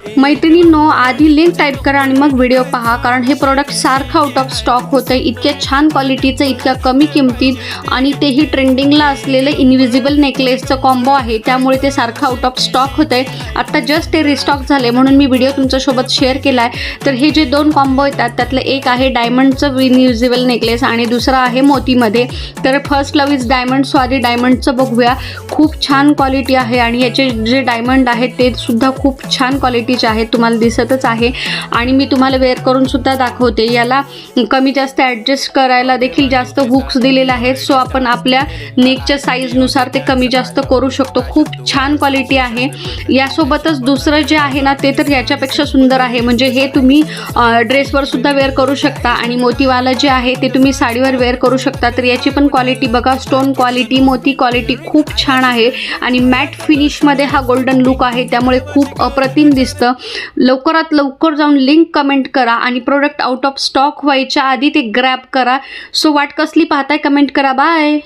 मैत्रिणींनो, आधी link type करा आणि मग व्हिडिओ पहा, कारण हे प्रोडक्ट सारखं आउट ऑफ स्टॉक होतं आहे. इतक्या छान क्वालिटीचं, इतक्या कमी किमतीत आणि तेही ट्रेंडिंगला असलेलं इनविजिबल नेकलेसचं कॉम्बो आहे, त्यामुळे ते सारखं आउट ऑफ स्टॉक होतं आहे. आत्ता जस्ट ते रिस्टॉक झाले म्हणून मी व्हिडिओ तुमच्यासोबत शेअर केला आहे. तर हे जे 2 कॉम्बो येतात त्यातलं एक आहे डायमंडचं इनविजिबल नेकलेस आणि दुसरा आहे मोतीमध्ये. तर first love is diamond, so आधी डायमंडचं बघूया. खूप छान क्वालिटी आहे आणि याचे जे डायमंड आहेत ते सुद्धा खूप छान क्वालिटीचे आहेत, तुम्हाला दिसतच आहे. आणि मी तुम्हाला वेअर करून सुद्धा दाखवते. याला कमी जास्त ॲडजस्ट करायला देखील जास्त हुक्स दिलेले आहेत, सो आपण आपल्या नेकच्या साईजनुसार ते कमी जास्त करू शकतो. खूप छान क्वालिटी आहे. यासोबतच दुसरं जे आहे ना ते तर याच्यापेक्षा सुंदर आहे. म्हणजे हे तुम्ही ड्रेसवर सुद्धा वेअर करू शकता आणि मोतीवाला जे आहे ते तुम्ही साडीवर वेअर करू शकता. तर याची पण क्वालिटी बघा, स्टोन क्वालिटी, मोती क्वालिटी खूप छान आहे आणि मॅट फिनिशमध्ये हा गोल्डन लुक आहे, त्यामुळे खूप अप्रतिम दिसतं. लवकरात लवकर जाऊन लिंक कमेंट करा आणि प्रोडक्ट आउट ऑफ स्टॉक व्हायच्या आधी ते ग्रॅब करा. सो वाट कसली पाहताय, कमेंट करा. बाय.